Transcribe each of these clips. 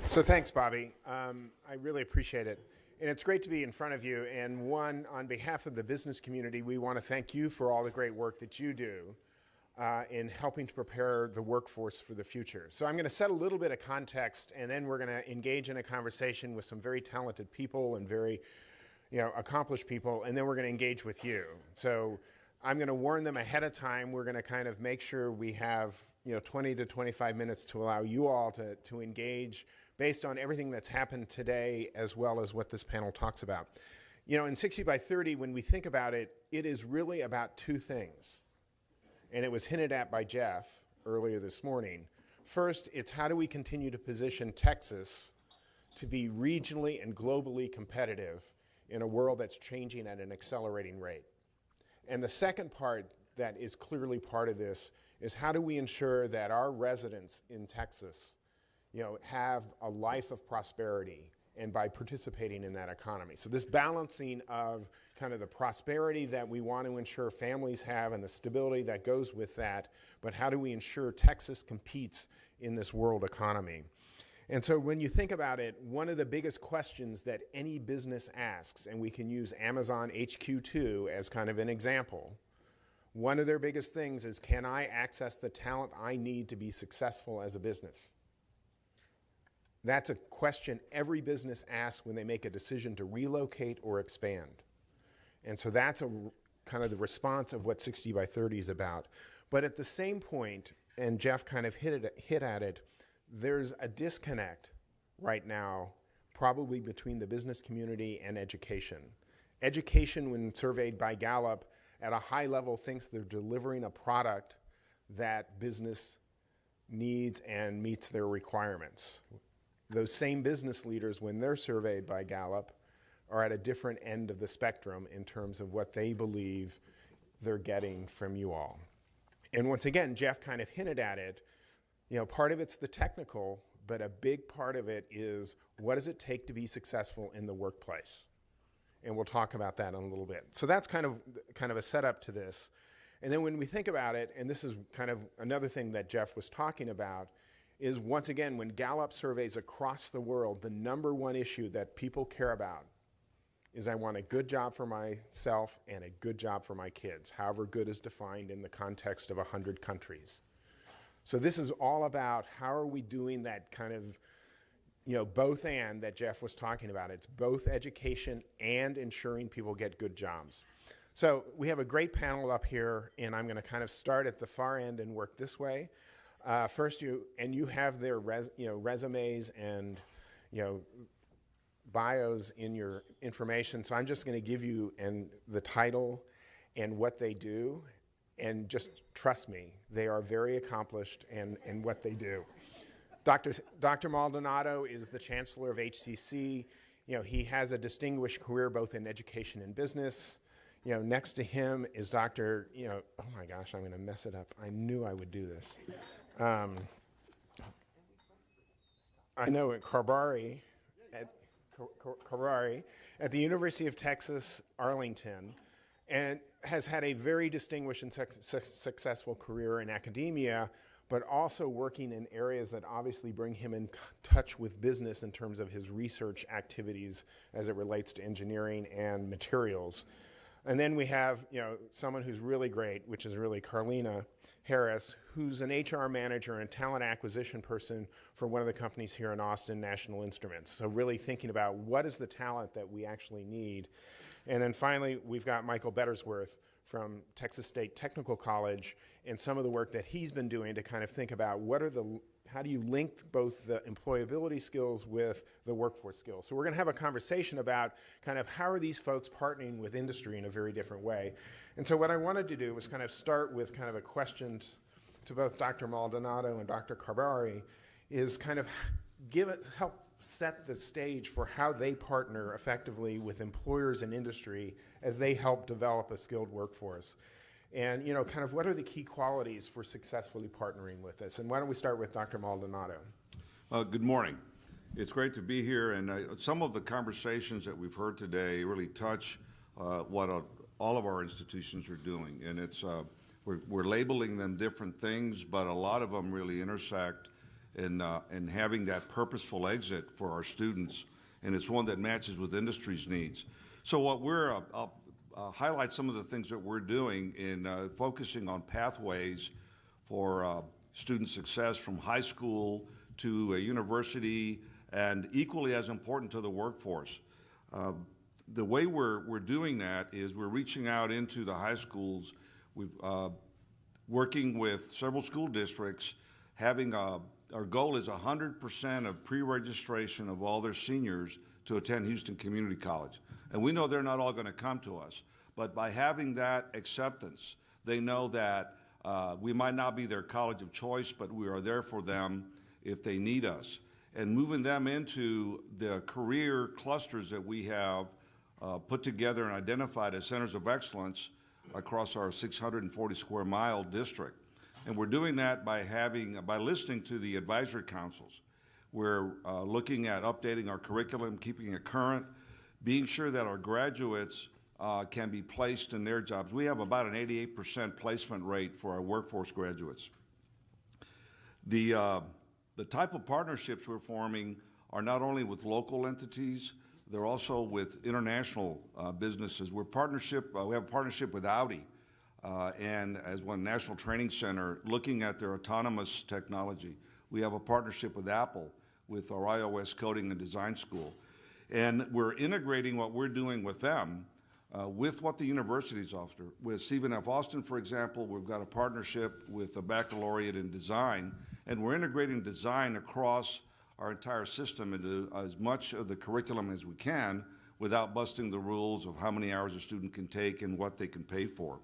So thanks, Bobby. I really appreciate it. And it's great to be in front of you. And one, on behalf of the business community, we want to thank you for all the great work that you do in helping to prepare the workforce for the future. So I'm going to set a little bit of context, and then we're going to engage in a conversation with some very talented people and very accomplished people, and then we're going to engage with you. So I'm going to warn them ahead of time. We're going to kind of make sure we have 20 to 25 minutes to allow you all to engage based on everything that's happened today as well as what this panel talks about. In 60 by 30, when we think about it, it is really about two things. And it was hinted at by Jeff earlier this morning. First, it's how do we continue to position Texas to be regionally and globally competitive in a world that's changing at an accelerating rate. And the second part that is clearly part of this is how do we ensure that our residents in Texas have a life of prosperity and by participating in that economy. So this balancing of kind of the prosperity that we want to ensure families have and the stability that goes with that, but how do we ensure Texas competes in this world economy? And so when you think about it, one of the biggest questions that any business asks, and we can use Amazon HQ2 as kind of an example, one of their biggest things is, can I access the talent I need to be successful as a business? That's a question every business asks when they make a decision to relocate or expand. And so that's kind of the response of what 60 by 30 is about. But at the same point, and Jeff kind of hit at it, there's a disconnect right now probably between the business community and education. Education, when surveyed by Gallup, at a high level thinks they're delivering a product that business needs and meets their requirements. Those same business leaders, when they're surveyed by Gallup, are at a different end of the spectrum in terms of what they believe they're getting from you all. And once again, Jeff kind of hinted at it. Part of it's the technical, but a big part of it is what does it take to be successful in the workplace? And we'll talk about that in a little bit. So that's kind of a setup to this. And then when we think about it, and this is kind of another thing that Jeff was talking about, is once again, when Gallup surveys across the world, the number one issue that people care about is I want a good job for myself and a good job for my kids, however good is defined in the context of 100 countries. So this is all about how are we doing that kind of, both and that Jeff was talking about. It's both education and ensuring people get good jobs. So we have a great panel up here, and I'm going to kind of start at the far end and work this way. First, you have their resumes and bios in your information. So I'm just going to give you the title and what they do, and just trust me, they are very accomplished in what they do. Dr. Maldonado is the chancellor of HCC. He has a distinguished career both in education and business. Next to him is Dr. Oh my gosh, I'm going to mess it up. I knew I would do this. I know Carbari at the University of Texas, Arlington, and has had a very distinguished and successful career in academia, but also working in areas that obviously bring him in touch with business in terms of his research activities as it relates to engineering and materials. And then we have, someone who's really great, which is really Carlina Harris, who's an HR manager and talent acquisition person for one of the companies here in Austin, National Instruments. So really thinking about what is the talent that we actually need. And then finally, we've got Michael Bettersworth from Texas State Technical College and some of the work that he's been doing to kind of think about how do you link both the employability skills with the workforce skills. So we're going to have a conversation about kind of how are these folks partnering with industry in a very different way. And so what I wanted to do was kind of start with kind of a question to both Dr. Maldonado and Dr. Carbari, is kind of help set the stage for how they partner effectively with employers and industry as they help develop a skilled workforce. And, kind of what are the key qualities for successfully partnering with this? And why don't we start with Dr. Maldonado? Good morning. It's great to be here. And some of the conversations that we've heard today really touch what all of our institutions are doing. And it's we're labeling them different things, but a lot of them really intersect and having that purposeful exit for our students, and it's one that matches with industry's needs. So what I'll highlight some of the things that we're doing in focusing on pathways for student success from high school to a university, and equally as important to the workforce. The way we're doing that is we're reaching out into the high schools. We've working with several school districts, having our goal is 100% of pre-registration of all their seniors to attend Houston Community College. And we know they're not all going to come to us, but by having that acceptance, they know that we might not be their college of choice, but we are there for them if they need us. And moving them into the career clusters that we have put together and identified as centers of excellence across our 640 square mile district. And we're doing that by listening to the advisory councils. We're looking at updating our curriculum, keeping it current, being sure that our graduates can be placed in their jobs. We have about an 88% placement rate for our workforce graduates. The type of partnerships we're forming are not only with local entities, they're also with international businesses. We have a partnership with Audi and as one national training center looking at their autonomous technology. We have a partnership with Apple with our iOS coding and design school. And we're integrating what we're doing with them with what the universities offer. With Stephen F. Austin, for example, we've got a partnership with a baccalaureate in design, and we're integrating design across our entire system into as much of the curriculum as we can without busting the rules of how many hours a student can take and what they can pay for.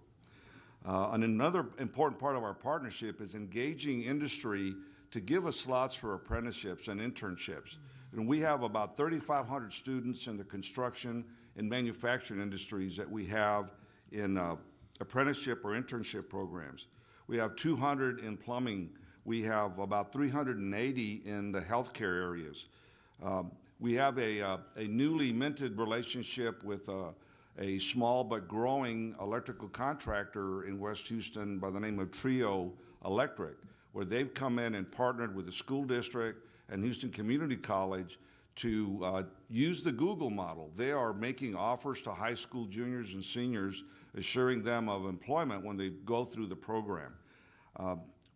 And another important part of our partnership is engaging industry to give us slots for apprenticeships and internships. And we have about 3,500 students in the construction and manufacturing industries that we have in apprenticeship or internship programs. We have 200 in plumbing. We have about 380 in the healthcare areas. We have a newly minted relationship with a small but growing electrical contractor in West Houston by the name of Trio Electric, where they've come in and partnered with the school district and Houston Community College to use the Google model. They are making offers to high school juniors and seniors, assuring them of employment when they go through the program.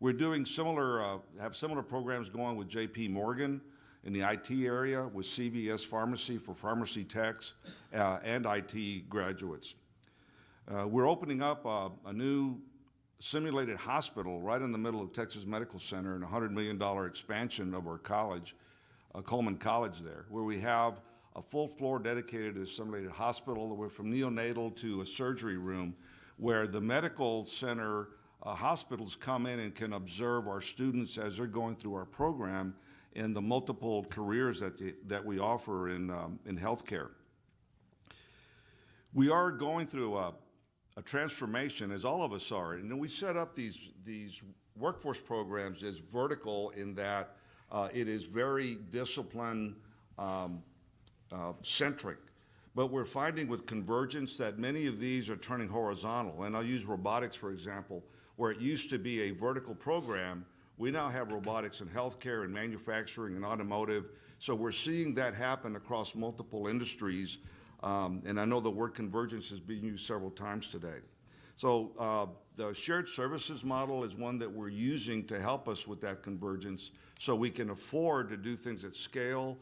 We're doing have similar programs going with J.P. Morgan in the IT area, with CVS Pharmacy for pharmacy techs and IT graduates. We're opening up a new simulated hospital right in the middle of Texas Medical Center and a $100 million expansion of our college, Coleman College there, where we have a full floor dedicated to a simulated hospital, where from neonatal to a surgery room, where the medical center hospitals come in and can observe our students as they're going through our program and the multiple careers that we offer in healthcare. We are going through a transformation, as all of us are, and we set up these workforce programs as vertical in that it is very discipline centric. But we're finding with convergence that many of these are turning horizontal. And I'll use robotics, for example, where it used to be a vertical program. We now have robotics in healthcare and manufacturing and automotive. So we're seeing that happen across multiple industries. And I know the word convergence has been used several times today. So the shared services model is one that we're using to help us with that convergence so we can afford to do things at scale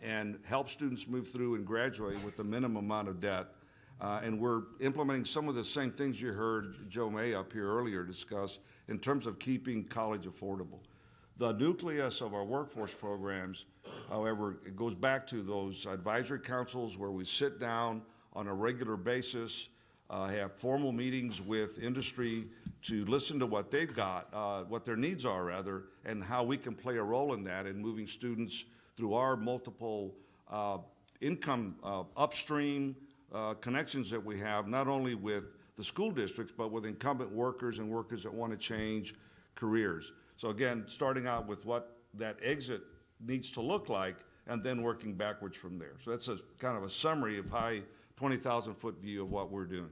and help students move through and graduate with the minimum amount of debt. And we're implementing some of the same things you heard Joe May up here earlier discuss in terms of keeping college affordable. The nucleus of our workforce programs, however, it goes back to those advisory councils where we sit down on a regular basis, have formal meetings with industry to listen to what they've got, what their needs are rather, and how we can play a role in that in moving students through our multiple income upstream connections that we have, not only with the school districts, but with incumbent workers and workers that want to change careers. So again, starting out with what that exit needs to look like, and then working backwards from there. So that's a kind of a summary of high 20,000-foot view of what we're doing.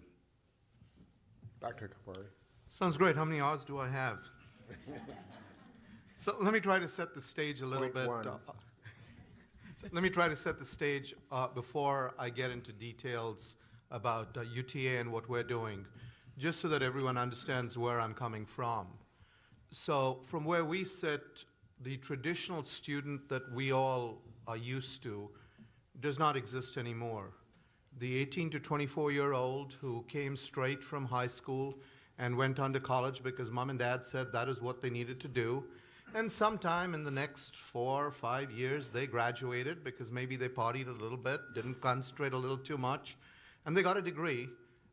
Dr. Kapari. Sounds great. How many hours do I have? So let me try to set the stage a little Point bit. one. Let me try to set the stage before I get into details about UTA and what we're doing, just so that everyone understands where I'm coming from. So from where we sit, the traditional student that we all are used to does not exist anymore. The 18 to 24-year-old who came straight from high school and went on to college because mom and dad said that is what they needed to do. And sometime in the next 4 or 5 years, they graduated because maybe they partied a little bit, didn't concentrate a little too much, and they got a degree.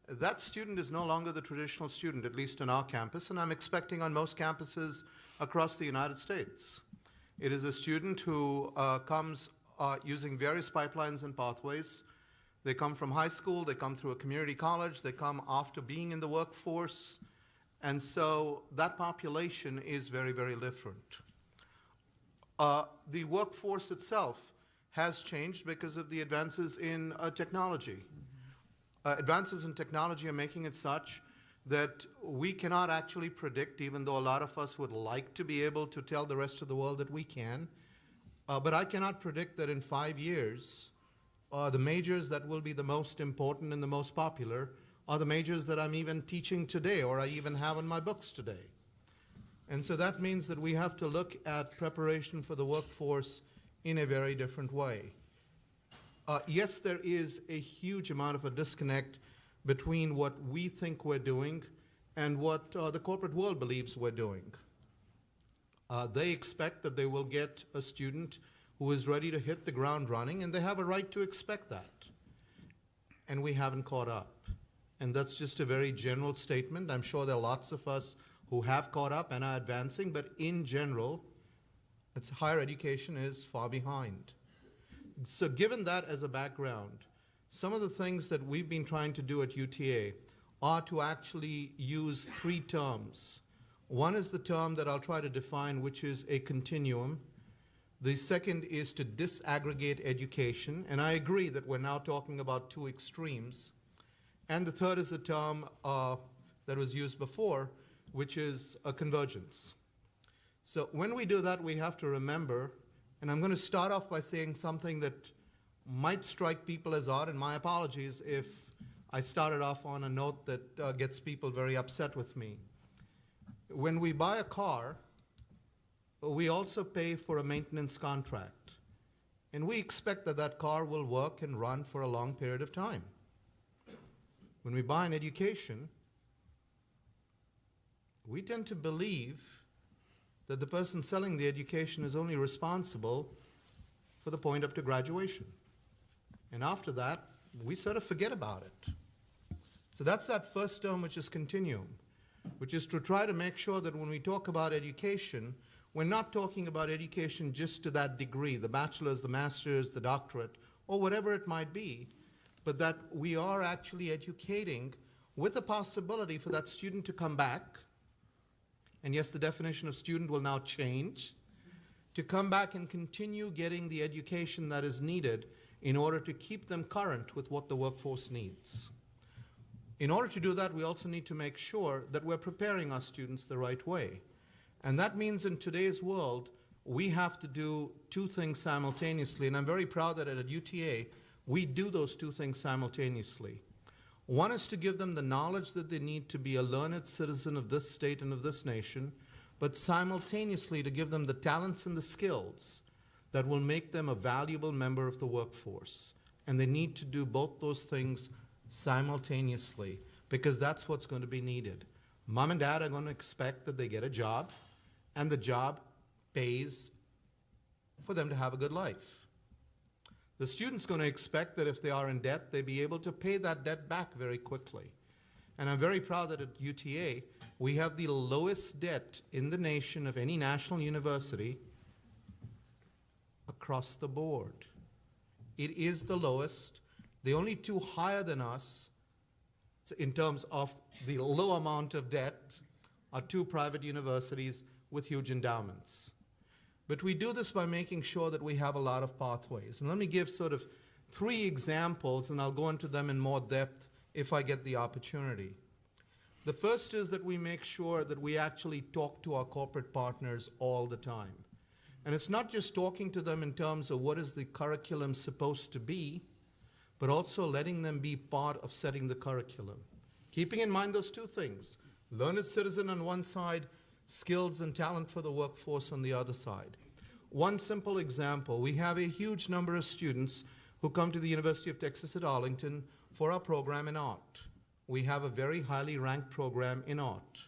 That student is no longer the traditional student, at least on our campus, and I'm expecting on most campuses across the United States. It is a student who comes using various pipelines and pathways. They come from high school, they come through a community college, they come after being in the workforce, and so that population is very, very different. The workforce itself has changed because of the advances in technology. Advances in technology are making it such that we cannot actually predict, even though a lot of us would like to be able to tell the rest of the world that we can. But I cannot predict that in 5 years, the majors that will be the most important and the most popular are the majors that I'm even teaching today or I even have in my books today. And so that means that we have to look at preparation for the workforce in a very different way. Yes, there is a huge amount of a disconnect between what we think we're doing and what the corporate world believes we're doing. They expect that they will get a student who is ready to hit the ground running, and they have a right to expect that. And we haven't caught up. And that's just a very general statement. I'm sure there are lots of us who have caught up and are advancing, but in general, higher education is far behind. So given that as a background, some of the things that we've been trying to do at UTA are to actually use 3 terms. One is the term that I'll try to define, which is a continuum. The second is to disaggregate education, and I agree that we're now talking about 2 extremes. And the third is a term that was used before, which is a convergence. So when we do that, we have to remember, and I'm going to start off by saying something that might strike people as odd, and my apologies if I started off on a note that gets people very upset with me. When we buy a car, we also pay for a maintenance contract. And we expect that that car will work and run for a long period of time. When we buy an education, we tend to believe that the person selling the education is only responsible for the point up to graduation. And after that, we sort of forget about it. So that's that first term, which is continuum, which is to try to make sure that when we talk about education, we're not talking about education just to that degree, the bachelor's, the master's, the doctorate, or whatever it might be, but that we are actually educating with the possibility for that student to come back. And yes, the definition of student will now change, to come back and continue getting the education that is needed in order to keep them current with what the workforce needs. In order to do that, we also need to make sure that we're preparing our students the right way. And that means in today's world, we have to do 2 things simultaneously. And I'm very proud that at UTA, we do those 2 things simultaneously. One is to give them the knowledge that they need to be a learned citizen of this state and of this nation, but simultaneously to give them the talents and the skills that will make them a valuable member of the workforce. And they need to do both those things simultaneously because that's what's going to be needed. Mom and dad are going to expect that they get a job, and the job pays for them to have a good life. The student's going to expect that if they are in debt, they be able to pay that debt back very quickly. And I'm very proud that at UTA, we have the lowest debt in the nation of any national university across the board. It is the lowest. The only 2 higher than us in terms of the low amount of debt are 2 private universities with huge endowments. But we do this by making sure that we have a lot of pathways. And let me give sort of 3 examples, and I'll go into them in more depth if I get the opportunity. The first is that we make sure that we actually talk to our corporate partners all the time. And it's not just talking to them in terms of what is the curriculum supposed to be, but also letting them be part of setting the curriculum. Keeping in mind those two things, learned citizen on one side, skills and talent for the workforce on the other side. One simple example, we have a huge number of students who come to the University of Texas at Arlington for our program in art. We have a very highly ranked program in art.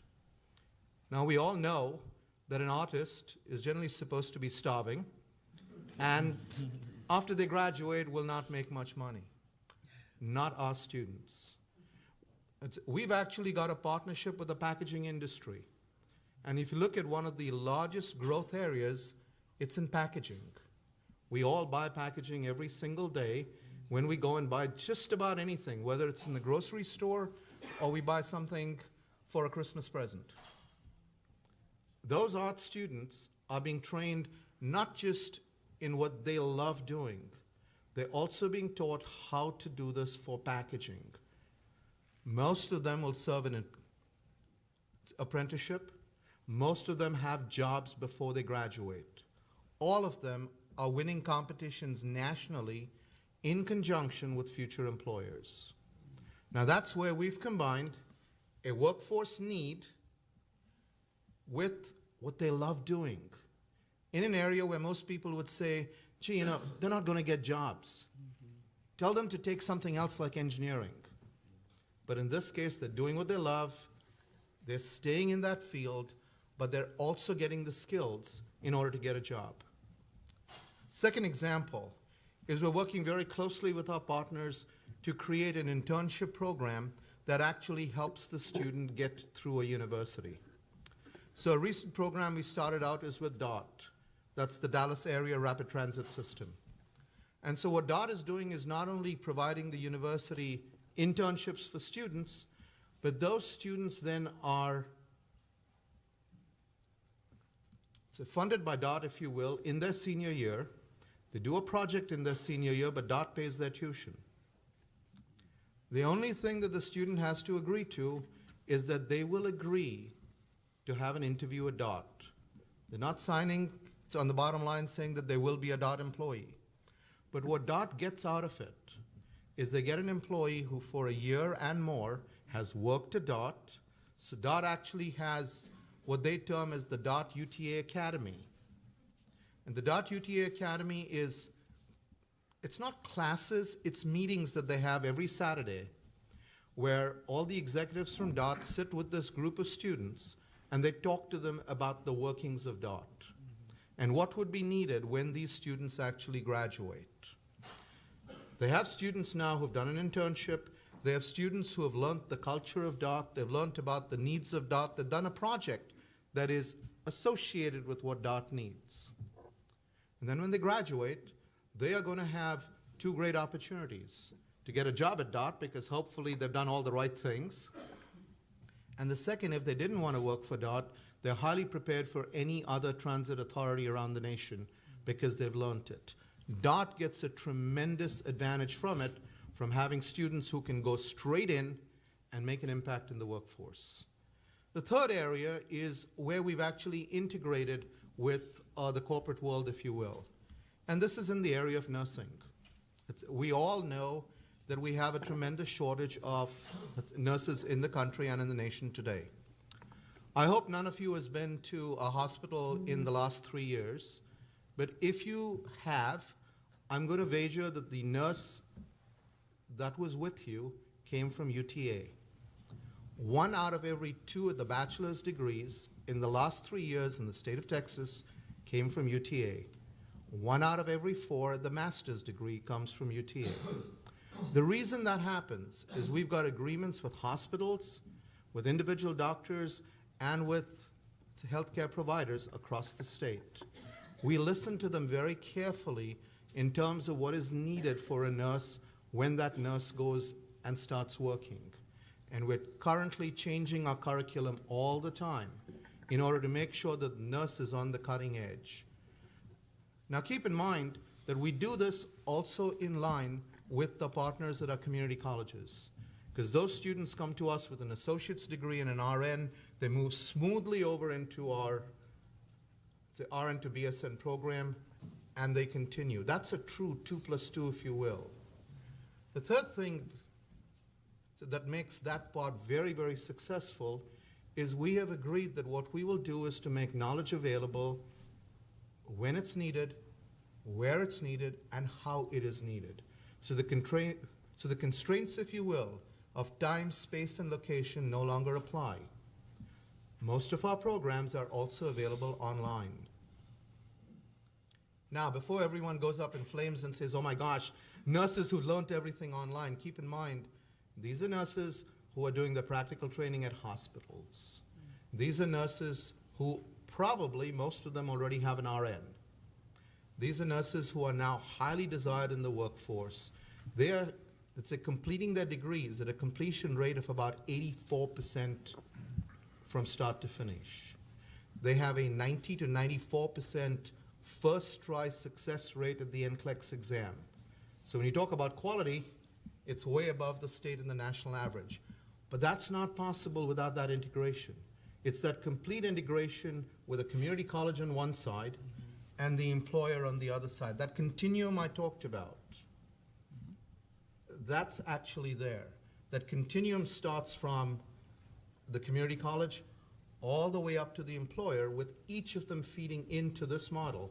Now we all know that an artist is generally supposed to be starving and after they graduate will not make much money. Not our students. We've actually got a partnership with the packaging industry. And if you look at one of the largest growth areas, it's in packaging. We all buy packaging every single day when we go and buy just about anything, whether it's in the grocery store or we buy something for a Christmas present. Those art students are being trained not just in what they love doing, they're also being taught how to do this for packaging. Most of them will serve in an apprenticeship. Most of them have jobs before they graduate. All of them are winning competitions nationally in conjunction with future employers. Now that's where we've combined a workforce need with what they love doing in an area where most people would say, gee, they're not going to get jobs. Tell them to take something else like engineering. But in this case, they're doing what they love, they're staying in that field, but they're also getting the skills in order to get a job. Second example is we're working very closely with our partners to create an internship program that actually helps the student get through a university. So a recent program we started out is with DOT. That's the Dallas Area Rapid Transit System. And so what DOT is doing is not only providing the university internships for students, but those students then are funded by DOT, if you will, in their senior year. They do a project in their senior year, but DOT pays their tuition. The only thing that the student has to agree to is that they will agree to have an interview at DOT. They're not signing, it's on the bottom line saying that they will be a DOT employee. But what DOT gets out of it is they get an employee who for a year and more has worked at DOT. So DOT actually has what they term as the DOT UTA Academy. And the DOT UTA Academy is, it's not classes, it's meetings that they have every Saturday where all the executives from DOT sit with this group of students and they talk to them about the workings of DOT and what would be needed when these students actually graduate. They have students now who've done an internship. They have students who have learned the culture of DOT. They've learned about the needs of DOT. They've done a project that is associated with what DOT needs. And then when they graduate, they are going to have two great opportunities: to get a job at DOT because hopefully they've done all the right things. And the second, if they didn't want to work for DOT, they're highly prepared for any other transit authority around the nation because they've learned it. DOT gets a tremendous advantage from it, from having students who can go straight in and make an impact in the workforce. The third area is where we've actually integrated with the corporate world, if you will. And this is in the area of nursing. We all know that we have a tremendous shortage of nurses in the country and in the nation today. I hope none of you has been to a hospital in the last 3 years, but if you have, I'm going to wager that the nurse that was with you came from UTA. 1 out of every 2 of the bachelor's degrees in the last 3 years in the state of Texas came from UTA. 1 out of every 4 of the master's degree comes from UTA. The reason that happens is we've got agreements with hospitals, with individual doctors, and with healthcare providers across the state. We listen to them very carefully in terms of what is needed for a nurse when that nurse goes and starts working. And we're currently changing our curriculum all the time in order to make sure that the nurse is on the cutting edge. Now keep in mind that we do this also in line with the partners at our community colleges. Because those students come to us with an associate's degree and an RN, they move smoothly over into our RN to BSN program, and they continue. That's a true 2+2, if you will. The third thing that makes that part very, very successful is we have agreed that what we will do is to make knowledge available when it's needed, where it's needed, and how it is needed. So the constraints, if you will, of time, space, and location no longer apply. Most of our programs are also available online. Now, before everyone goes up in flames and says, oh my gosh, nurses who learned everything online, keep in mind, these are nurses who are doing the practical training at hospitals. These are nurses who probably, most of them already have an RN. These are nurses who are now highly desired in the workforce. It's completing their degrees at a completion rate of about 84% from start to finish. They have a 90 to 94% first try success rate at the NCLEX exam. So when you talk about quality, it's way above the state and the national average. But that's not possible without that integration. It's that complete integration with a community college on one side and the employer on the other side. That continuum I talked about, that's actually there. That continuum starts from the community college all the way up to the employer, with each of them feeding into this model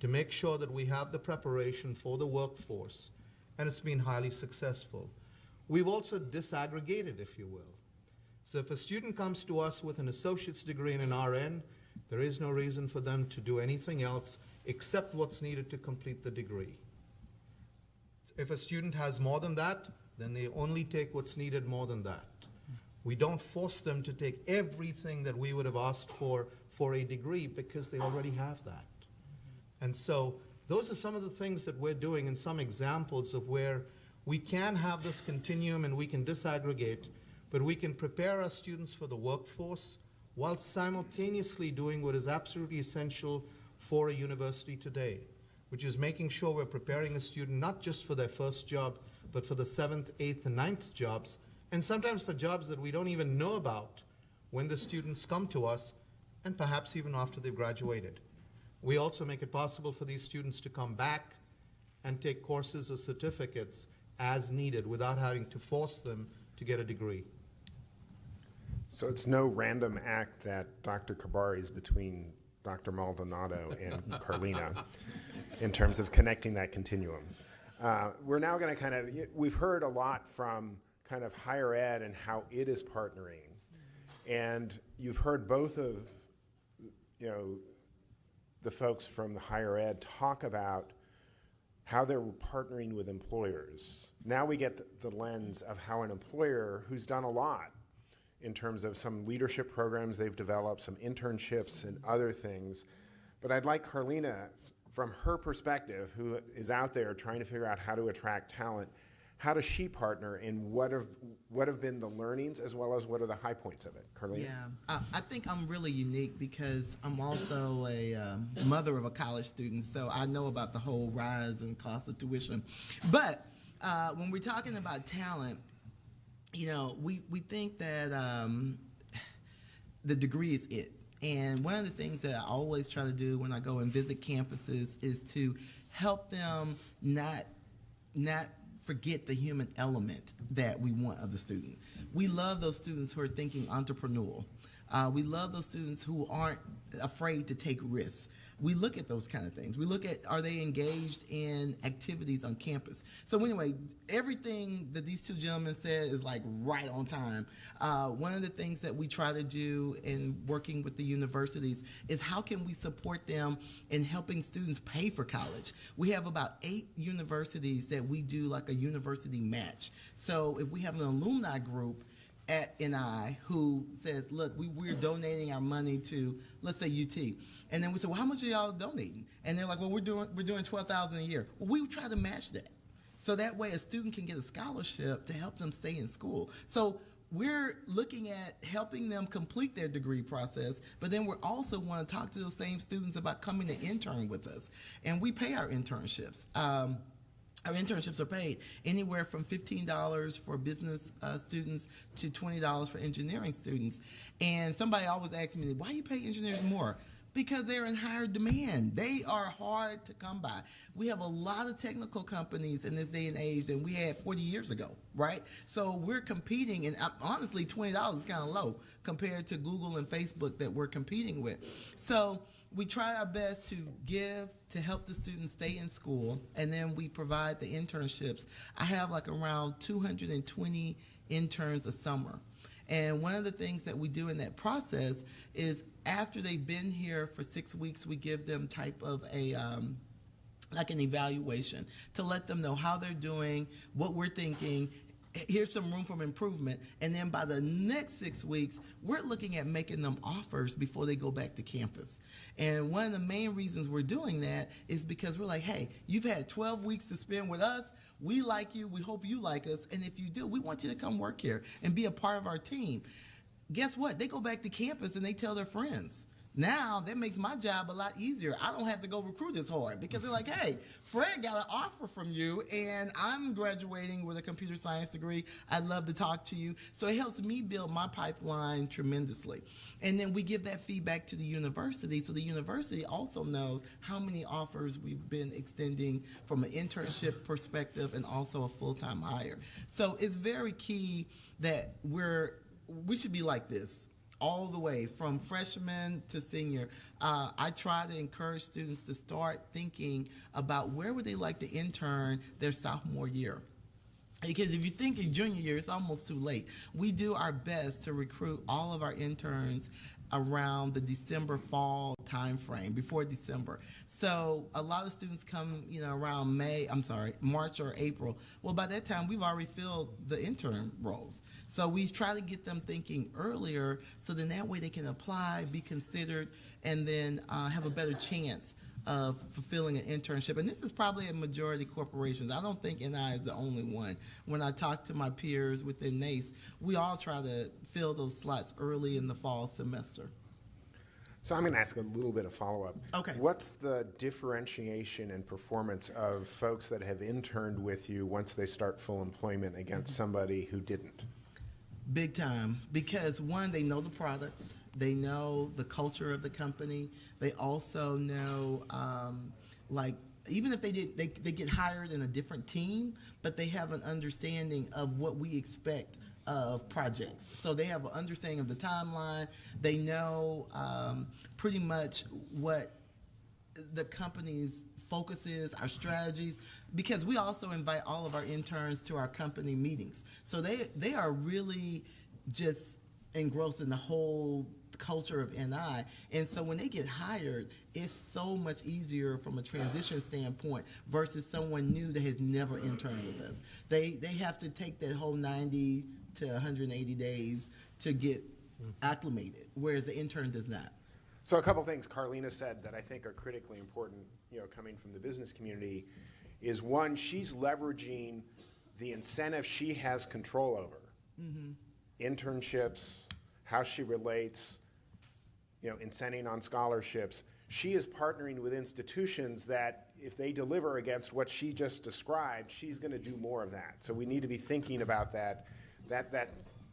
to make sure that we have the preparation for the workforce, and it's been highly successful. We've also disaggregated, if you will. So if a student comes to us with an associate's degree in an RN, there is no reason for them to do anything else except what's needed to complete the degree. If a student has more than that, then they only take what's needed more than that. We don't force them to take everything that we would have asked for a degree, because they already have that. And so those are some of the things that we're doing, and some examples of where we can have this continuum and we can disaggregate, but we can prepare our students for the workforce while simultaneously doing what is absolutely essential for a university today, which is making sure we're preparing a student not just for their first job, but for the 7th, 8th, and 9th jobs, and sometimes for jobs that we don't even know about when the students come to us, and perhaps even after they've graduated. We also make it possible for these students to come back and take courses or certificates as needed without having to force them to get a degree. So it's no random act that Dr. Kabari is between Dr. Maldonado and Carlina in terms of connecting that continuum. We're now going to we've heard a lot from kind of higher ed and how it is partnering. And you've heard both of, the folks from the higher ed talk about how they're partnering with employers. Now we get the lens of how an employer who's done a lot in terms of some leadership programs they've developed, some internships and other things. But I'd like Carlina, from her perspective, who is out there trying to figure out how to attract talent, how does she partner, and what have been the learnings as well as what are the high points of it? Carlina? Yeah, I think I'm really unique because I'm also a mother of a college student, so I know about the whole rise and cost of tuition. But when we're talking about talent, we think that the degree is it. And one of the things that I always try to do when I go and visit campuses is to help them not forget the human element that we want of the student. We love those students who are thinking entrepreneurial. We love those students who aren't afraid to take risks. We look at those kind of things. We look at, are they engaged in activities on campus? So anyway, everything that these two gentlemen said is like right on time. One of the things that we try to do in working with the universities is how can we support them in helping students pay for college? We have about 8 universities that we do like a university match. So if we have an alumni group at NI who says, look, we're donating our money to, let's say, UT. And then we say, well, how much are y'all donating? And they're like, well, we're doing $12,000 a year. Well, we try to match that. So that way a student can get a scholarship to help them stay in school. So we're looking at helping them complete their degree process, but then we're also want to talk to those same students about coming to intern with us. And we pay our internships. Our internships are paid anywhere from $15 for business students to $20 for engineering students. And somebody always asks me, why you pay engineers more? Because they're in higher demand. They are hard to come by. We have a lot of technical companies in this day and age than we had 40 years ago, right? So we're competing, and honestly, $20 is kind of low compared to Google and Facebook that we're competing with. So we try our best to give to help the students stay in school, and then we provide the internships. I have like around 220 interns a summer. And one of the things that we do in that process is after they've been here for 6 weeks, we give them type of a like an evaluation to let them know how they're doing, what we're thinking. Here's some room for improvement. And then by the next 6 weeks, we're looking at making them offers before they go back to campus. And one of the main reasons we're doing that is because we're like, hey, you've had 12 weeks to spend with us. We like you. We hope you like us. And if you do, we want you to come work here and be a part of our team. Guess what? They go back to campus and they tell their friends. Now, that makes my job a lot easier. I don't have to go recruit as hard because they're like, hey, Fred got an offer from you, and I'm graduating with a computer science degree. I'd love to talk to you. So it helps me build my pipeline tremendously. And then we give that feedback to the university, so the university also knows how many offers we've been extending from an internship perspective and also a full-time hire. So it's very key that we should be like this all the way from freshman to senior. I try to encourage students to start thinking about where would they like to intern their sophomore year. Because if you think in junior year, it's almost too late. We do our best to recruit all of our interns around the December fall timeframe, before December. So a lot of students come, around March or April. Well, by that time, we've already filled the intern roles. So we try to get them thinking earlier, so then that way they can apply, be considered, and then have a better chance of fulfilling an internship. And this is probably a majority of corporations. I don't think NI is the only one. When I talk to my peers within NACE, we all try to fill those slots early in the fall semester. So I'm going to ask a little bit of follow-up. Okay. What's the differentiation and performance of folks that have interned with you once they start full employment against somebody who didn't? Big time, because one, they know the products, they know the culture of the company, they also know, even if they get hired in a different team, but they have an understanding of what we expect of projects. So they have an understanding of the timeline, they know pretty much what the company's focus is, our strategies, because we also invite all of our interns to our company meetings. So they are really just engrossed in the whole culture of NI. And so when they get hired, it's so much easier from a transition standpoint versus someone new that has never interned with us. They have to take that whole 90 to 180 days to get acclimated, whereas the intern does not. So a couple things Carlina said that I think are critically important, coming from the business community, is one, she's leveraging the incentive she has control over. Mm-hmm. Internships, how she relates, incenting on scholarships. She is partnering with institutions that if they deliver against what she just described, she's going to do more of that. So we need to be thinking about that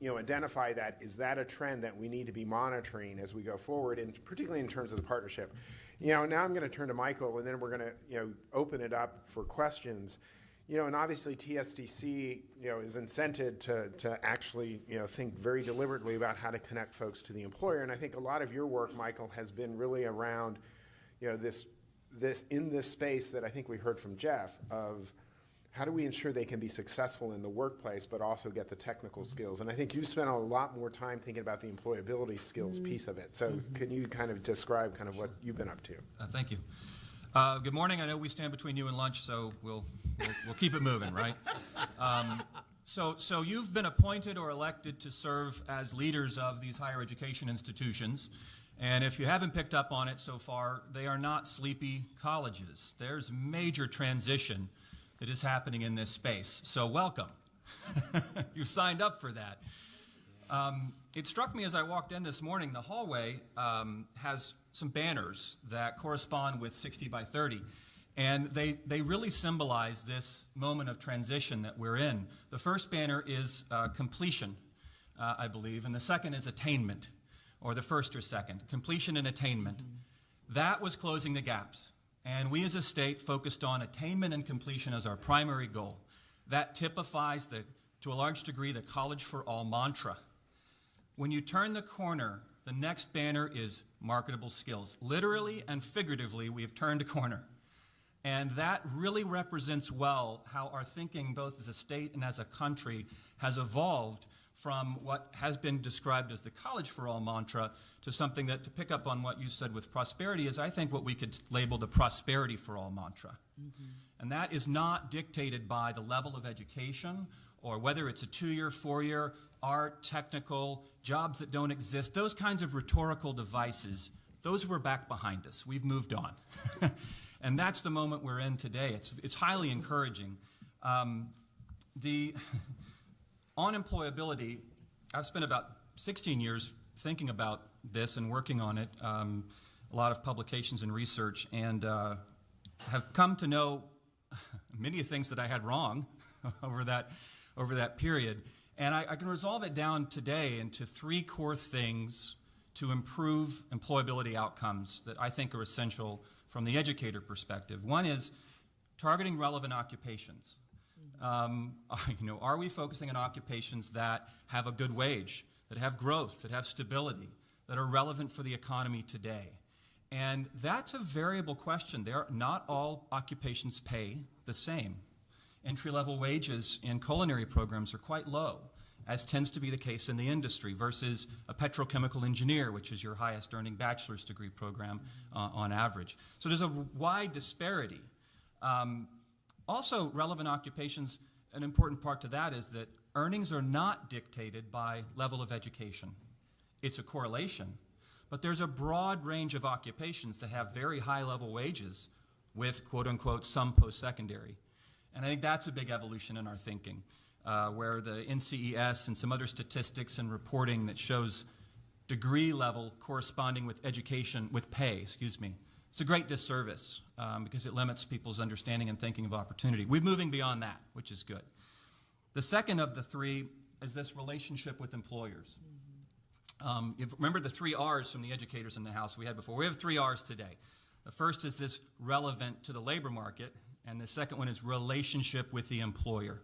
identify that. Is that a trend that we need to be monitoring as we go forward, and particularly in terms of the partnership? Now I'm going to turn to Michael, and then we're going to open it up for questions. And obviously TSDC is incented to actually think very deliberately about how to connect folks to the employer. And I think a lot of your work, Michael, has been really around this in this space that I think we heard from Jeff of how do we ensure they can be successful in the workplace, but also get the technical skills? And I think you spent a lot more time thinking about the employability skills piece of it. So can you kind of describe kind of what you've been up to? Thank you. Good morning. I know we stand between you and lunch, so we'll keep it moving, right? So you've been appointed or elected to serve as leaders of these higher education institutions. And if you haven't picked up on it so far, they are not sleepy colleges. There's major transition that is happening in this space. So welcome. You signed up for that. It struck me as I walked in this morning, the hallway has some banners that correspond with 60 by 30. And they really symbolize this moment of transition that we're in. The first banner is completion, I believe, and the second is attainment, or the first or second, completion and attainment. That was closing the gaps. And we as a state focused on attainment and completion as our primary goal. That typifies, to a large degree, the College for All mantra. When you turn the corner, the next banner is Marketable Skills. Literally and figuratively, we have turned a corner. And that really represents well how our thinking, both as a state and as a country, has evolved from what has been described as the College for All mantra to something that, to pick up on what you said with prosperity, is I think what we could label the Prosperity for All mantra. And that is not dictated by the level of education or whether it's a 2-year, 4-year, art, technical, jobs that don't exist. Those kinds of rhetorical devices, those were back behind us. We've moved on. And that's the moment we're in today. It's highly encouraging. On employability, I've spent about 16 years thinking about this and working on it, a lot of publications and research, and have come to know many things that I had wrong over that period. And I can resolve it down today into 3 core things to improve employability outcomes that I think are essential from the educator perspective. One is targeting relevant occupations. Are we focusing on occupations that have a good wage, that have growth, that have stability, that are relevant for the economy today? And that's a variable question. Not all occupations pay the same. Entry-level wages in culinary programs are quite low, as tends to be the case in the industry, versus a petrochemical engineer, which is your highest earning bachelor's degree program on average. So there's a wide disparity. Also, relevant occupations, an important part to that is that earnings are not dictated by level of education. It's a correlation, but there's a broad range of occupations that have very high-level wages with, quote-unquote, some post-secondary. And I think that's a big evolution in our thinking, where the NCES and some other statistics and reporting that shows degree level corresponding with education, with pay, it's a great disservice because it limits people's understanding and thinking of opportunity. We're moving beyond that, which is good. The second of the 3 is this relationship with employers. You remember the 3 R's from the educators in the house we had before. We have 3 R's today. The first is this relevant to the labor market, and the second one is relationship with the employer.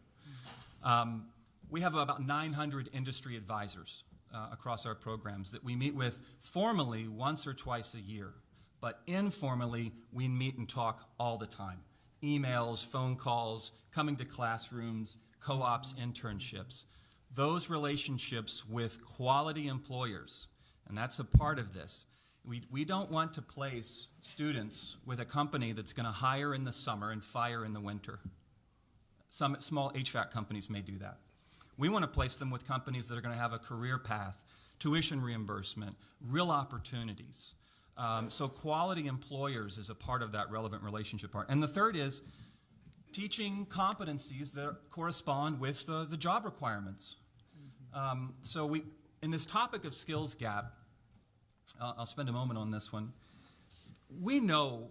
We have about 900 industry advisors across our programs that we meet with formally once or twice a year. But informally, we meet and talk all the time. Emails, phone calls, coming to classrooms, co-ops, internships. Those relationships with quality employers, and that's a part of this. We don't want to place students with a company that's going to hire in the summer and fire in the winter. Some small HVAC companies may do that. We want to place them with companies that are going to have a career path, tuition reimbursement, real opportunities. So quality employers is a part of that relevant relationship part. And the third is teaching competencies that correspond with the job requirements. So in this topic of skills gap, I'll spend a moment on this one. We know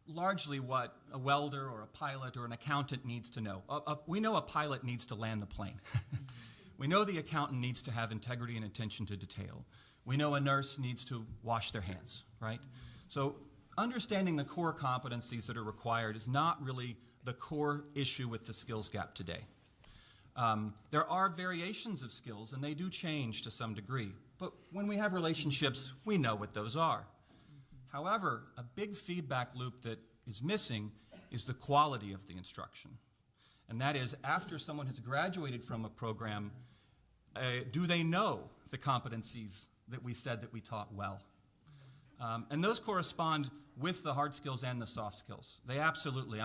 largely what a welder or a pilot or an accountant needs to know. We know a pilot needs to land the plane. We know the accountant needs to have integrity and attention to detail. We know a nurse needs to wash their hands, right? So understanding the core competencies that are required is not really the core issue with the skills gap today. There are variations of skills, and they do change to some degree. But when we have relationships, we know what those are. However, a big feedback loop that is missing is the quality of the instruction. And that is, after someone has graduated from a program, do they know the competencies that we said that we taught well? And those correspond with the hard skills and the soft skills. They absolutely,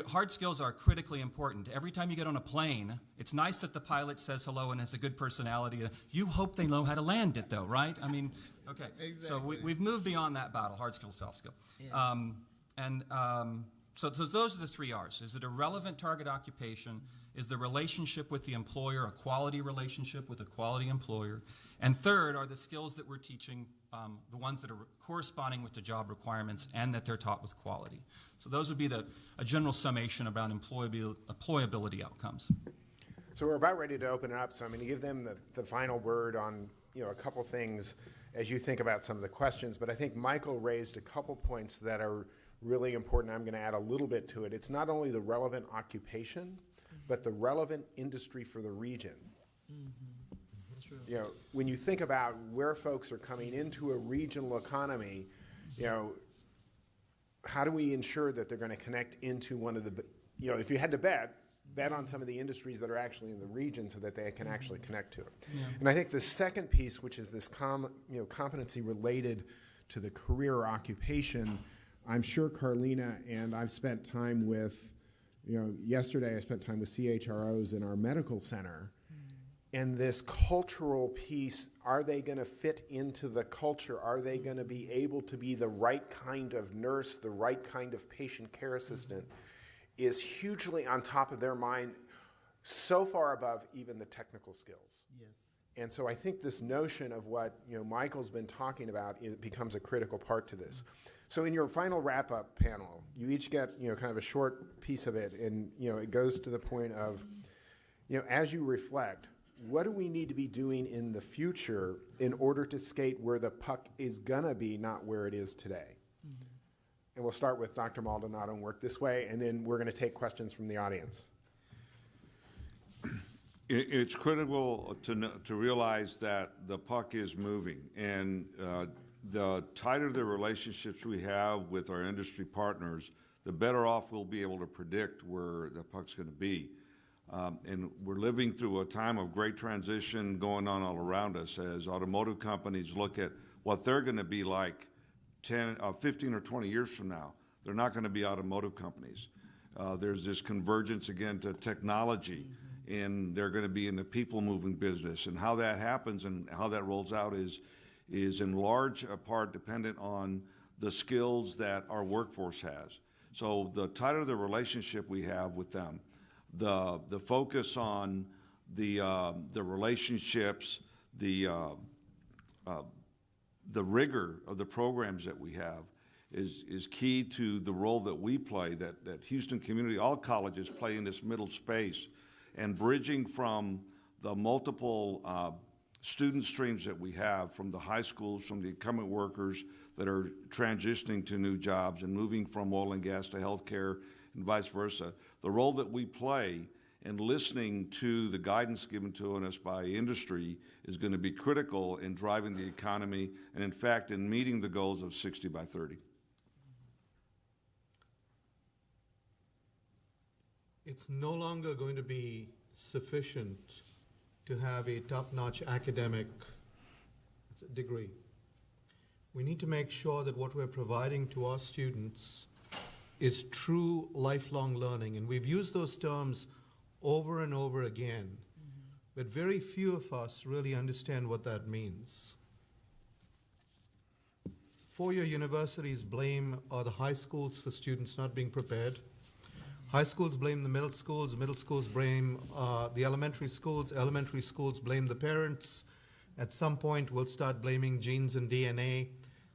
hard skills are critically important. Every time you get on a plane, it's nice that the pilot says hello and has a good personality. You hope they know how to land it, though, right? I mean, okay. Exactly. So we've moved beyond that battle, hard skill, soft skill. Yeah. So those are the 3 R's. Is it a relevant target occupation? Is the relationship with the employer a quality relationship with a quality employer? And third, are the skills that we're teaching the ones that are corresponding with the job requirements and that they're taught with quality? So those would be a general summation about employability outcomes. So we're about ready to open it up, so I'm going to give them the final word on a couple things as you think about some of the questions. But I think Michael raised a couple points that are really important. I'm going to add a little bit to it. It's not only the relevant occupation, but the relevant industry for the region. True. When you think about where folks are coming into a regional economy, how do we ensure that they're going to connect into one of the, if you had to bet on some of the industries that are actually in the region so that they can actually connect to it. Yeah. And I think the second piece, which is this competency related to the career or occupation, I'm sure Carlina and I've spent time with, yesterday I spent time with CHROs in our medical center. And this cultural piece, are they going to fit into the culture? Are they going to be able to be the right kind of nurse, the right kind of patient care assistant? Is hugely on top of their mind, so far above even the technical skills. Yes. And so I think this notion of what Michael's been talking about, it becomes a critical part to this. So in your final wrap-up panel, you each get kind of a short piece of it, and it goes to the point of, as you reflect, what do we need to be doing in the future in order to skate where the puck is gonna be, not where it is today? And we'll start with Dr. Maldonado and work this way, and then we're going to take questions from the audience. It's critical to realize that the puck is moving, and the tighter the relationships we have with our industry partners, the better off we'll be able to predict where the puck's going to be. And we're living through a time of great transition going on all around us as automotive companies look at what they're going to be like 15 or 20 years from now. They're not going to be automotive companies. There's this convergence again to technology, and they're going to be in the people-moving business. And how that happens and how that rolls out is in large part dependent on the skills that our workforce has. So the tighter the relationship we have with them, the focus on the relationships, the rigor of the programs that we have is key to the role that we play, that Houston community, all colleges play in this middle space, and bridging from the multiple student streams that we have from the high schools, from the incumbent workers that are transitioning to new jobs and moving from oil and gas to healthcare and vice versa. The role that we play and listening to the guidance given to us by industry is going to be critical in driving the economy and, in fact, in meeting the goals of 60 by 30. It's no longer going to be sufficient to have a top-notch academic degree. We need to make sure that what we're providing to our students is true lifelong learning. And we've used those terms over and over again, but very few of us really understand what that means. Four-year universities blame the high schools for students not being prepared. High schools blame the middle schools blame the elementary schools blame the parents. At some point, we'll start blaming genes and DNA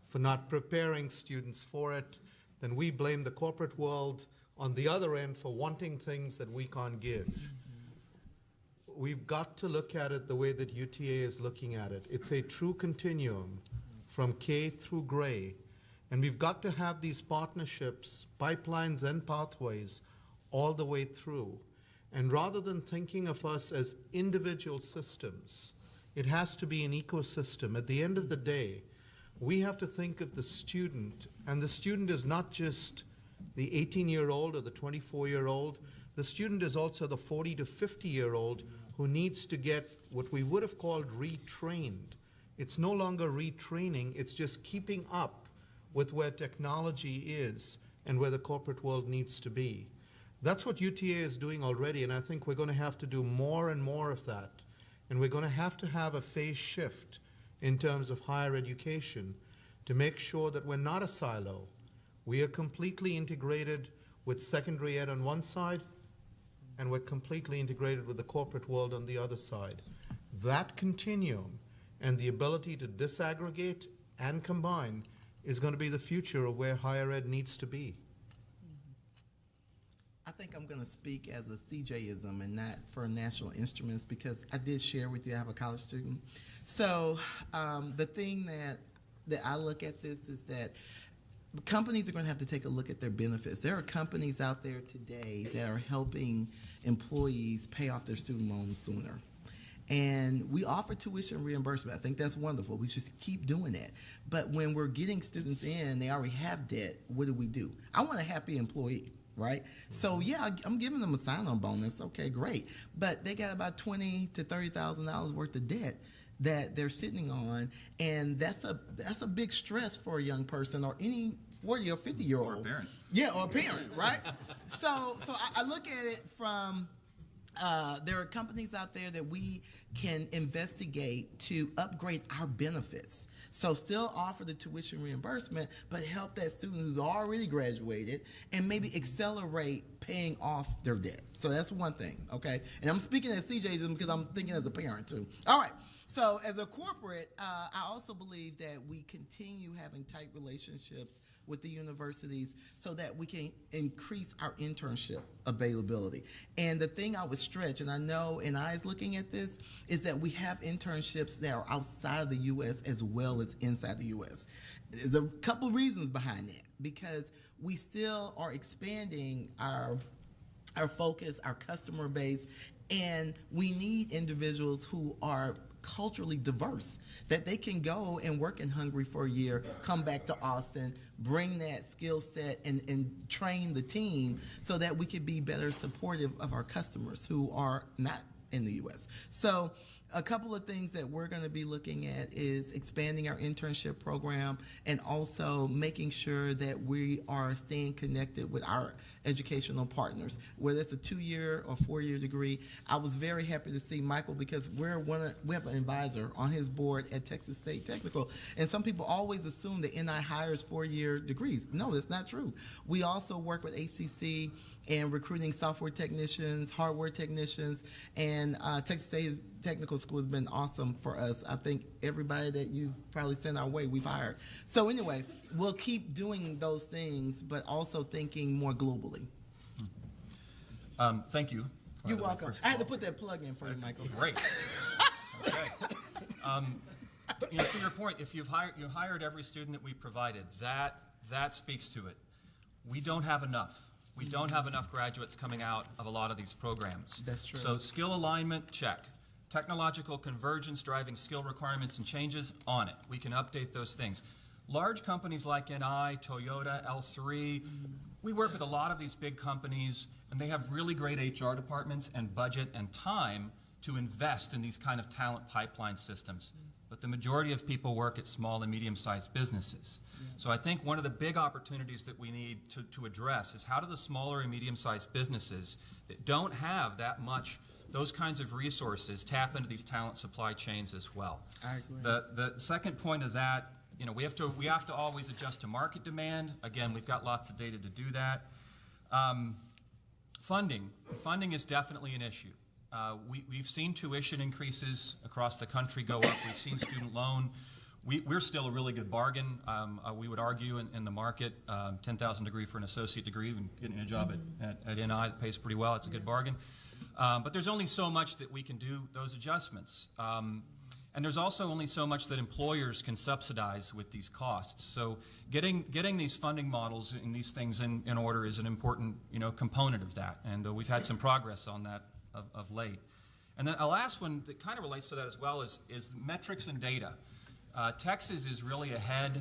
for not preparing students for it. Then we blame the corporate world on the other end for wanting things that we can't give. We've got to look at it the way that UTA is looking at it. It's a true continuum from K through gray. And we've got to have these partnerships, pipelines and pathways all the way through. And rather than thinking of us as individual systems, it has to be an ecosystem. At the end of the day, we have to think of the student, and the student is not just the 18-year-old or the 24-year-old. The student is also the 40 to 50-year-old who needs to get what we would have called retrained. It's no longer retraining, it's just keeping up with where technology is and where the corporate world needs to be. That's what UTA is doing already, and I think we're going to have to do more and more of that. And we're going to have a phase shift in terms of higher education to make sure that we're not a silo. We are completely integrated with secondary ed on one side, and we're completely integrated with the corporate world on the other side. That continuum and the ability to disaggregate and combine is going to be the future of where higher ed needs to be. I think I'm going to speak as a CJism and not for National Instruments, because I did share with you I have a college student. So the thing that I look at this is that companies are going to have to take a look at their benefits. There are companies out there today that are helping employees pay off their student loans sooner. And we offer tuition reimbursement. I think that's wonderful. We should keep doing that. But when we're getting students in, they already have debt, what do? I want a happy employee, right? So yeah, I'm giving them a sign-on bonus. Okay, great. But they got about $20,000 to $30,000 worth of debt that they're sitting on, and that's a big stress for a young person or any 40 or 50-year-old. Or a parent. Yeah, or a parent, right? So I look at it from there are companies out there that we can investigate to upgrade our benefits. So still offer the tuition reimbursement, but help that student who's already graduated and maybe accelerate paying off their debt. So that's one thing, okay? And I'm speaking as CJism because I'm thinking as a parent too. All right. So as a corporate, I also believe that we continue having tight relationships with the universities so that we can increase our internship availability. And the thing I would stretch, and I know NI is looking at this, is that we have internships that are outside of the U.S. as well as inside the U.S. There's a couple reasons behind that, because we still are expanding our focus, our customer base, and we need individuals who are culturally diverse, that they can go and work in Hungary for a year, come back to Austin, bring that skill set and train the team so that we could be better supportive of our customers who are not in the U.S. So a couple of things that we're going to be looking at is expanding our internship program and also making sure that we are staying connected with our educational partners, whether it's a 2-year or 4-year degree. I was very happy to see Michael, because we have an advisor on his board at Texas State Technical, and some people always assume that NI hires 4-year degrees. No, that's not true. We also work with ACC and recruiting software technicians, hardware technicians, and Texas State Technical School has been awesome for us. I think everybody that you've probably sent our way, we've hired. So anyway, we'll keep doing those things, but also thinking more globally. Thank you. You're welcome. I had to put that plug in for you, Michael. Great. Okay. To your point, if you hired every student that we provided, that speaks to it. We don't have enough. We don't have enough graduates coming out of a lot of these programs. That's true. So skill alignment, check. Technological convergence driving skill requirements and changes, on it. We can update those things. Large companies like NI, Toyota, L3, we work with a lot of these big companies, and they have really great HR departments and budget and time to invest in these kind of talent pipeline systems. But the majority of people work at small and medium-sized businesses. So I think one of the big opportunities that we need to address is how do the smaller and medium-sized businesses that don't have that much, those kinds of resources, tap into these talent supply chains as well. I agree. The second point of that, we have to always adjust to market demand. Again, we've got lots of data to do that. Funding is definitely an issue. We've seen tuition increases across the country go up. We've seen student loan. We're still a really good bargain. We would argue in the market, $10,000 degree for an associate degree, and getting a job at NI that pays pretty well, it's a good bargain. But there's only so much that we can do those adjustments. And there's also only so much that employers can subsidize with these costs. So getting these funding models and these things in order is an important component of that. And we've had some progress on that of late. And then a last one that kind of relates to that as well is metrics and data. Texas is really ahead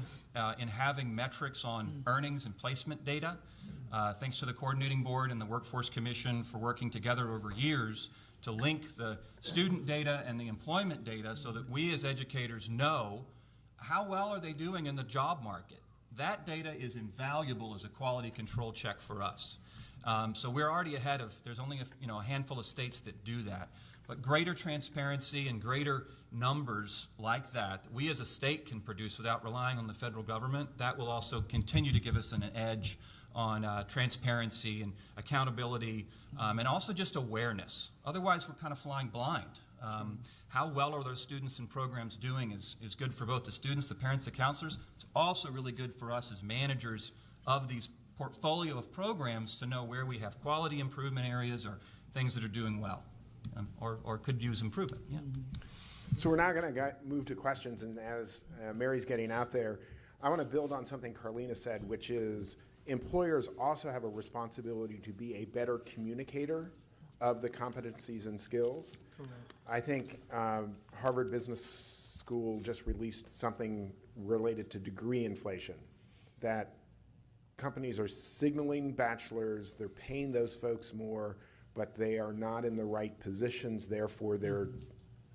in having metrics on earnings and placement data, thanks to the Coordinating Board and the Workforce Commission for working together over years to link the student data and the employment data so that we as educators know how well are they doing in the job market. That data is invaluable as a quality control check for us. So we're already ahead of, there's only a handful of states that do that. But greater transparency and greater numbers like that we as a state can produce without relying on the federal government, that will also continue to give us an edge on transparency and accountability, and also just awareness. Otherwise, we're kind of flying blind. How well are those students and programs doing is good for both the students, the parents, the counselors. It's also really good for us as managers of these portfolio of programs to know where we have quality improvement areas or things that are doing well, or could use improvement. Yeah. So we're now going to move to questions, and as Mary's getting out there, I want to build on something Carlina said, which is employers also have a responsibility to be a better communicator of the competencies and skills. Correct. I think Harvard Business School just released something related to degree inflation, that companies are signaling bachelors, they're paying those folks more, but they are not in the right positions, therefore they're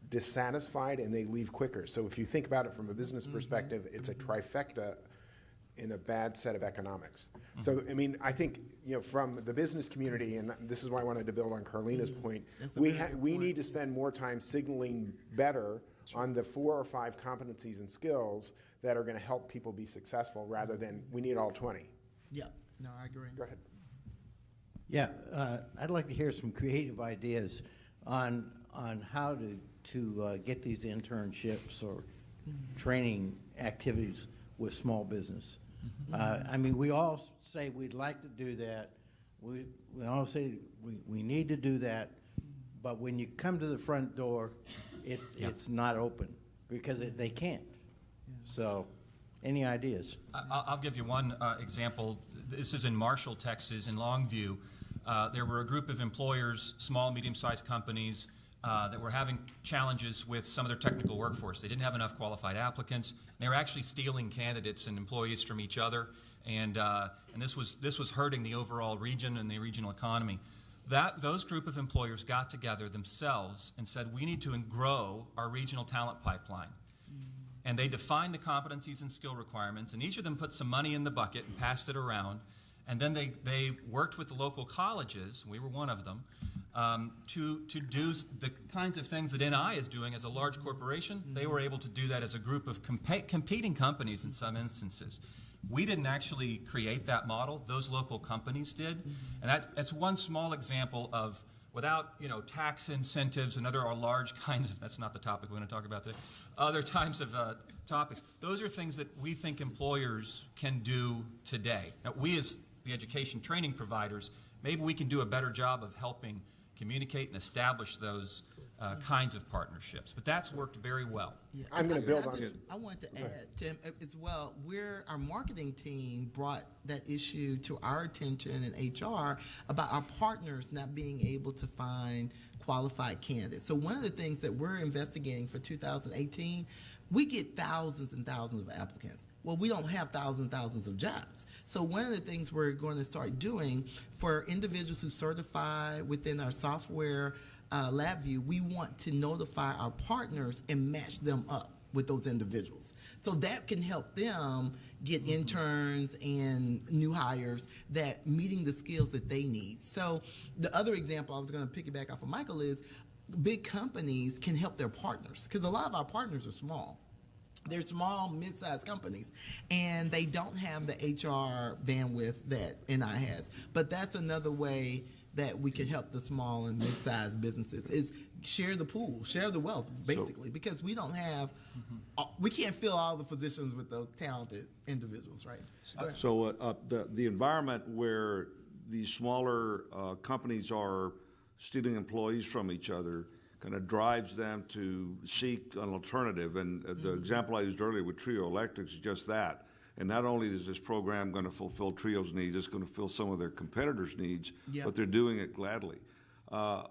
dissatisfied and they leave quicker. So if you think about it from a business perspective, it's a trifecta in a bad set of economics. So, I mean, I think, from the business community, and this is why I wanted to build on Carlina's point, we need to spend more time signaling better on the 4 or 5 competencies and skills that are going to help people be successful rather than we need all 20. Yeah, no, I agree. Go ahead. Yeah, I'd like to hear some creative ideas on how to get these internships or training activities with small business. I mean, we all say we'd like to do that. We all say we need to do that. But when you come to the front door, it's not open because they can't. So, any ideas? I'll give you one example. This is in Marshall, Texas, in Longview. There were a group of employers, small, medium-sized companies, that were having challenges with some of their technical workforce. They didn't have enough qualified applicants. They were actually stealing candidates and employees from each other, and this was hurting the overall region and the regional economy. Those group of employers got together themselves and said, we need to grow our regional talent pipeline. And they defined the competencies and skill requirements, and each of them put some money in the bucket and passed it around. And then they worked with the local colleges, we were one of them, to do the kinds of things that NI is doing as a large corporation. They were able to do that as a group of competing companies in some instances. We didn't actually create that model. Those local companies did. And that's one small example of, without tax incentives and other large kinds of, that's not the topic we're going to talk about today, other types of topics. Those are things that we think employers can do today. Now, we as the education training providers, maybe we can do a better job of helping communicate and establish those kinds of partnerships. But that's worked very well. Yeah. I'm going to build on it. I wanted to add, Tim, as well, our marketing team brought that issue to our attention in HR about our partners not being able to find qualified candidates. So one of the things that we're investigating for 2018, we get thousands and thousands of applicants. Well, we don't have thousands and thousands of jobs. So one of the things we're going to start doing for individuals who certify within our software LabVIEW, we want to notify our partners and match them up with those individuals. So that can help them get interns and new hires that meeting the skills that they need. So the other example I was going to piggyback off of Michael is big companies can help their partners, because a lot of our partners are small. They're small, mid-sized companies, and they don't have the HR bandwidth that NI has. But that's another way that we can help the small and mid-sized businesses is share the pool, share the wealth, basically, because we don't have, we can't fill all the positions with those talented individuals, right? So the environment where these smaller companies are stealing employees from each other kind of drives them to seek an alternative. And the example I used earlier with Trio Electric is just that. And not only is this program going to fulfill Trio's needs, it's going to fill some of their competitors' needs, but they're doing it gladly. A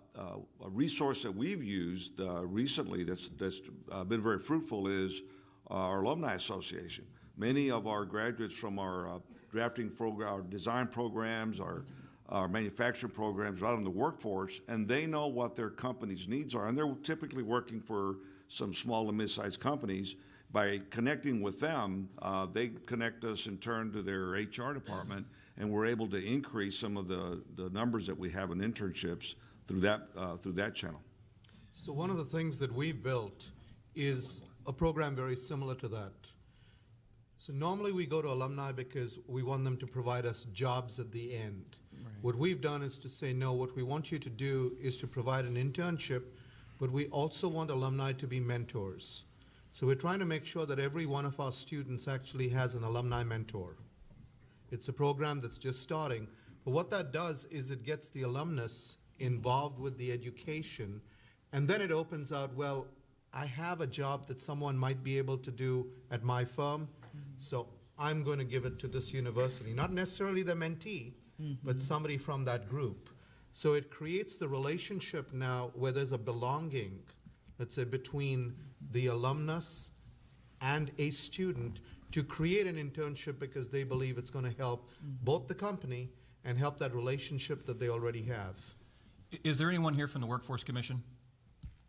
resource that we've used recently that's been very fruitful is our Alumni Association. Many of our graduates from our drafting program, our design programs, our manufacturing programs are out in the workforce, and they know what their company's needs are. And they're typically working for some small and mid-sized companies. By connecting with them, they connect us in turn to their HR department, and we're able to increase some of the numbers that we have in internships through that channel. So one of the things that we've built is a program very similar to that. So normally we go to alumni because we want them to provide us jobs at the end. What we've done is to say, no, what we want you to do is to provide an internship, but we also want alumni to be mentors. So we're trying to make sure that every one of our students actually has an alumni mentor. It's a program that's just starting, but what that does is it gets the alumnus involved with the education, and then it opens out, well, I have a job that someone might be able to do at my firm, so I'm going to give it to this university. Not necessarily the mentee, but somebody from that group. So it creates the relationship now where there's a belonging, let's say, between the alumnus and a student to create an internship because they believe it's going to help both the company and help that relationship that they already have. Is there anyone here from the Workforce Commission?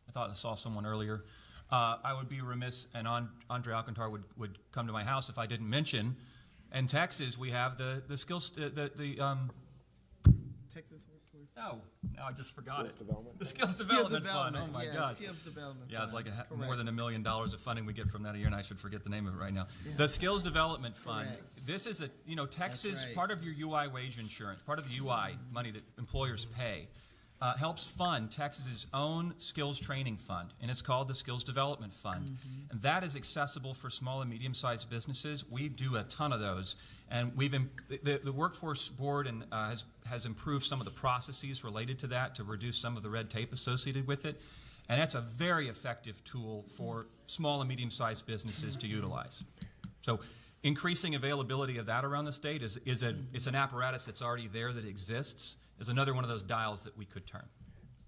I thought I saw someone earlier. I would be remiss, and Andre Alcantar would come to my house if I didn't mention, in Texas we have the skills, Texas Workforce. no, I just forgot Skills it. development. The Skills Skills Development Fund. Oh my yes, gosh. Skills Development Yeah, it's Fund. like more Correct. than $1 million of funding we get from that a year, and I should forget the name of it right now. The Skills Development Fund. Correct. This is Texas, right. part of your UI wage insurance, part of the UI money that employers pay, helps fund Texas's own skills training fund, and it's called the Skills Development Fund. And that is accessible for small and medium-sized businesses. We do a ton of those, and the Workforce Board has improved some of the processes related to that to reduce some of the red tape associated with it. And that's a very effective tool for small and medium-sized businesses to utilize. So increasing availability of that around the state it's an apparatus that's already there that exists, is another one of those dials that we could turn.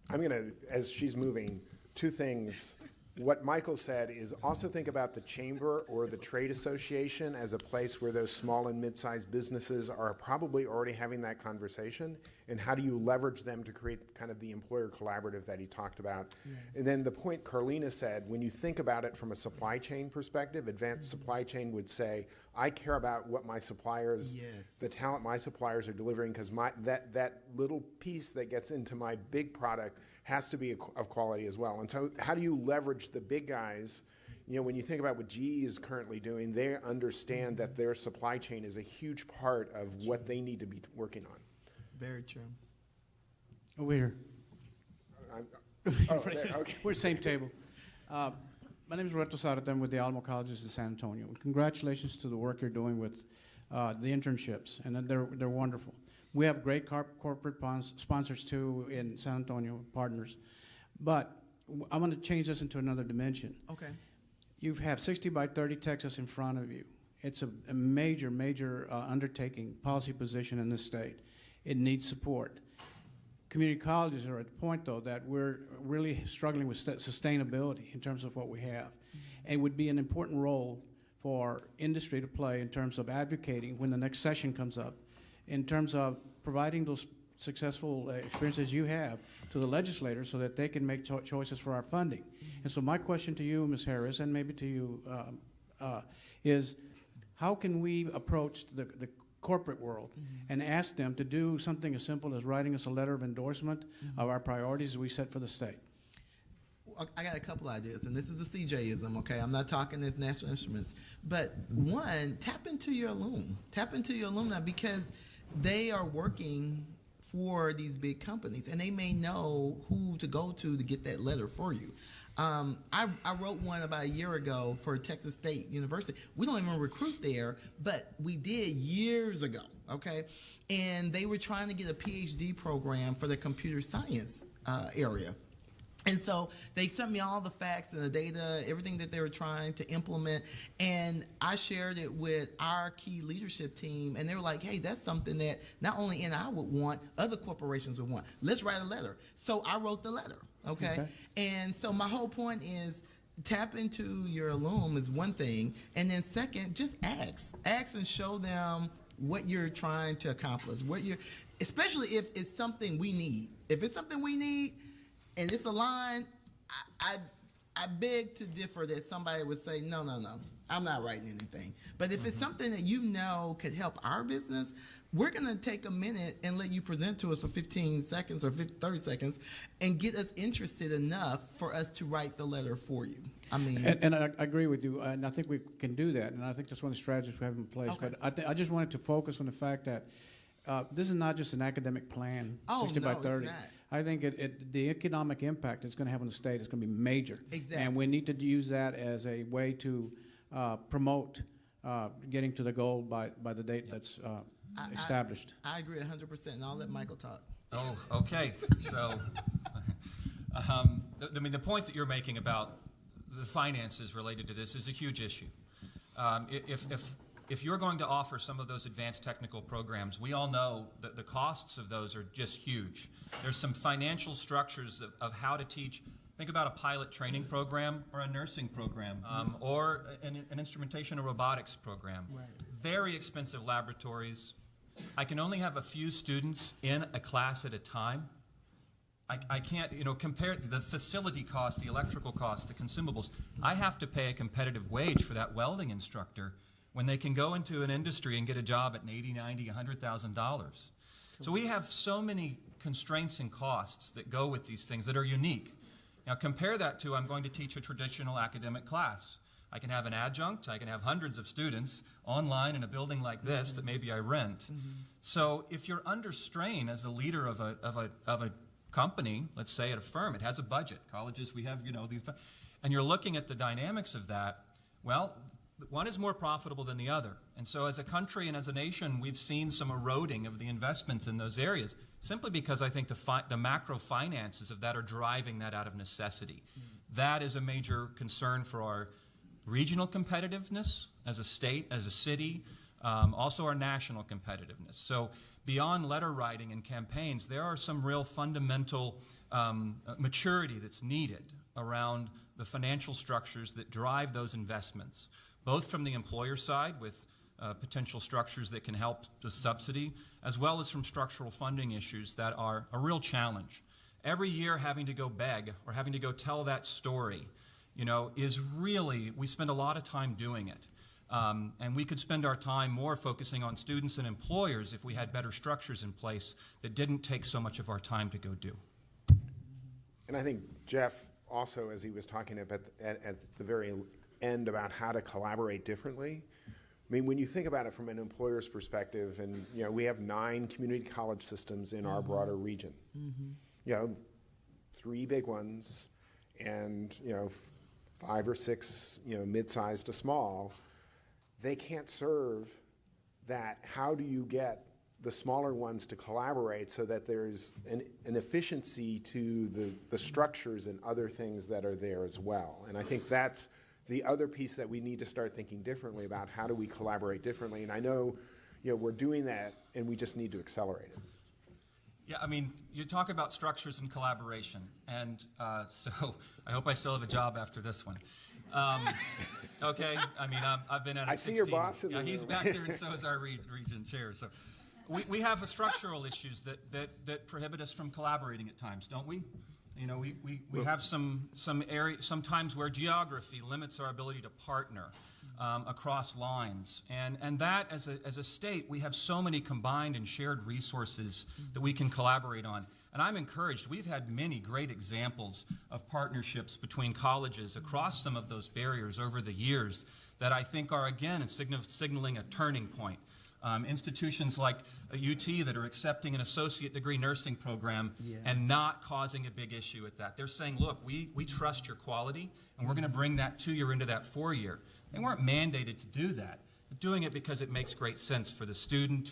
I'm going to, as she's moving, two things. What Michael said is also think about the chamber or the trade association as a place where those small and mid-sized businesses are probably already having that conversation, and how do you leverage them to create kind of the employer collaborative that he talked about. And then the point Carlina said, when you think about it from a supply chain perspective, advanced supply chain would say, I care about what my suppliers, the talent my suppliers are delivering, because that little piece that gets into my big product has to be of quality as well. And so how do you leverage the big guys? You know, when you think about what GE is currently doing, they understand that their supply chain is a huge part of what they need to be working on. Very true. Over here. Okay. We're same table. My name is Reto Sarata. I'm with the Alamo Colleges in San Antonio. Congratulations to the work you're doing with the internships, and they're wonderful. We have great corporate sponsors too in San Antonio, partners. But I want to change this into another dimension. Okay. You have 60 by 30 Texas in front of you. It's a major, major undertaking, policy position in this state. It needs support. Community colleges are at the point, though, that we're really struggling with sustainability in terms of what we have. And it would be an important role for industry to play in terms of advocating when the next session comes up, in terms of providing those successful experiences you have to the legislators so that they can make choices for our funding. And so my question to you, Ms. Harris, and maybe to you, is how can we approach the corporate world and ask them to do something as simple as writing us a letter of endorsement of our priorities we set for the state? I got a couple ideas, and this is the CJism, okay? I'm not talking as National Instruments. But one, tap into your alumni, because they are working for these big companies, and they may know who to go to get that letter for you. I wrote one about a year ago for Texas State University. We don't even recruit there, but we did years ago, okay? And they were trying to get a PhD program for the computer science area. And so they sent me all the facts and the data, everything that they were trying to implement, and I shared it with our key leadership team, and they were like, hey, that's something that not only NI would want, other corporations would want. Let's write a letter. So I wrote the letter, okay? And so my whole point is tap into your alum is one thing, and then second, just ask and show them what you're trying to accomplish, especially if it's something we need. If it's something we need, and it's a line, I beg to differ that somebody would say, no. I'm not writing anything. But if it's something that you know could help our business, we're going to take a minute and let you present to us for 15 seconds or 30 seconds and get us interested enough for us to write the letter for you. I mean, And I agree with you, and I think we can do that, and I think that's one of the strategies we have in place. Okay. But I just wanted to focus on the fact that this is not just an academic plan, Oh, 60 no, by it's 30. not. I think the economic impact it's going to have on the state is going to be major. Exactly. And we need to use that as a way to promote getting to the goal by the date that's established. I agree 100%, and I'll let Michael talk. Oh, okay. So, I mean, the point that you're making about the finances related to this is a huge issue. If you're going to offer some of those advanced technical programs, we all know that the costs of those are just huge. There's some financial structures of how to teach. Think about a pilot training program or a nursing program or an instrumentation and robotics program. Right. Very expensive laboratories. I can only have a few students in a class at a time. I can't, compare the facility costs, the electrical costs, the consumables. I have to pay a competitive wage for that welding instructor when they can go into an industry and get a job at $80,000, $90,000, $100,000. So we have so many constraints and costs that go with these things that are unique. Now compare that to I'm going to teach a traditional academic class. I can have an adjunct, I can have hundreds of students online in a building like this that maybe I rent. So if you're under strain as a leader of a company, let's say at a firm, it has a budget. Colleges, we have, these, and you're looking at the dynamics of that, well, one is more profitable than the other. And so as a country and as a nation, we've seen some eroding of the investments in those areas, simply because I think the macro finances of that are driving that out of necessity. That is a major concern for our regional competitiveness as a state, as a city, also our national competitiveness. So beyond letter writing and campaigns, there are some real fundamental maturity that's needed around the financial structures that drive those investments, both from the employer side with potential structures that can help the subsidy, as well as from structural funding issues that are a real challenge. Every year having to go beg or having to go tell that story, is really, we spend a lot of time doing it. And we could spend our time more focusing on students and employers if we had better structures in place that didn't take so much of our time to go do. And I think Jeff also, as he was talking about at the very end about how to collaborate differently, I mean, when you think about it from an employer's perspective, and we have 9 community college systems in our broader region. 3 big ones, and 5 or 6, mid-sized to small. They can't serve that. How do you get the smaller ones to collaborate so that there's an efficiency to the structures and other things that are there as well? And I think that's the other piece that we need to start thinking differently about. How do we collaborate differently? And I know, we're doing that, and we just need to accelerate it. Yeah, I mean, you talk about structures and collaboration, and so I hope I still have a job after this one. Okay, I mean, I've been at it 16. I see your boss in the he's room. back there, and so is our region chair. So we have structural issues that prohibit us from collaborating at times, don't we? We have some times where geography limits our ability to partner across lines, and that as a state, we have so many combined and shared resources that we can collaborate on. And I'm encouraged. We've had many great examples of partnerships between colleges across some of those barriers over the years that I think are, again, signaling a turning point. Institutions like UT that are accepting an associate degree nursing program and not causing a big issue with that. They're saying, look, we trust your quality, and we're going to bring that 2-year into that 4-year. They weren't mandated to do that. They're doing it because it makes great sense for the student,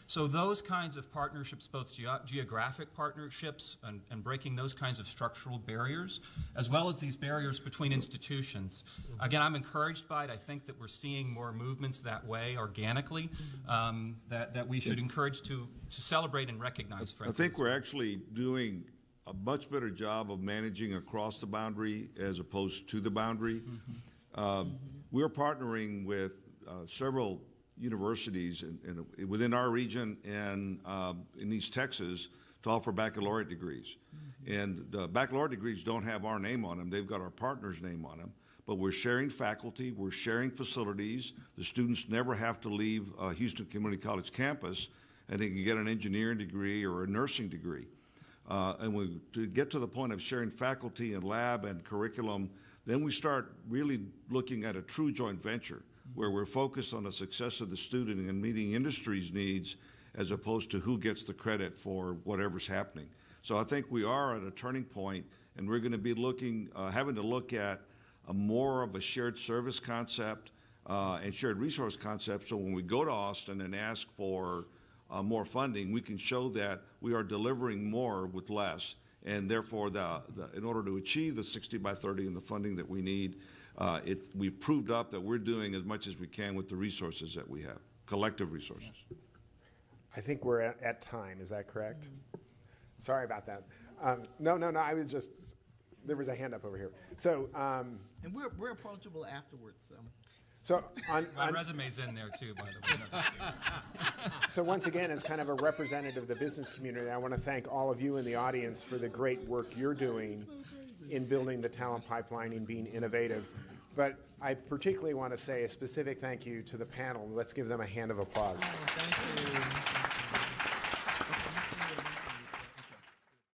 so those kinds of partnerships, both geographic partnerships and breaking those kinds of structural barriers, as well as these barriers between institutions. Again, I'm encouraged by it. I think that we're seeing more movements that way organically that we should encourage to celebrate and recognize. I think we're actually doing a much better job of managing across the boundary as opposed to the boundary. We're partnering with several universities within our region and in East Texas to offer baccalaureate degrees. And the baccalaureate degrees don't have our name on them. They've got our partner's name on them. but we're sharing faculty, we're sharing facilities. The students never have to leave Houston Community College campus, and they can get an engineering degree or a nursing degree. To get to the point of sharing faculty and lab and curriculum, then we start really looking at a true joint venture where we're focused on the success of the student and meeting industry's needs as opposed to who gets the credit for whatever's happening. So I think we are at a turning point, and we're going to be having to look at more of a shared service concept and shared resource concept. So when we go to Austin and ask for more funding, we can show that we are delivering more with less, and therefore, in order to achieve the 60 by 30 and the funding that we need, we've proved up that we're doing as much as we can with the resources that we have, collective resources. I think we're at time. Is that correct? Sorry about that. No. I was just, there was a hand up over here. So, And we're approachable afterwards, so. so My resume's in there too, by the way. So once again, as kind of a representative of the business community, I want to thank all of you in the audience for the great work you're doing in building the talent pipeline and being innovative. But I particularly want to say a specific thank you to the panel. Let's give them a hand of applause. Thank you.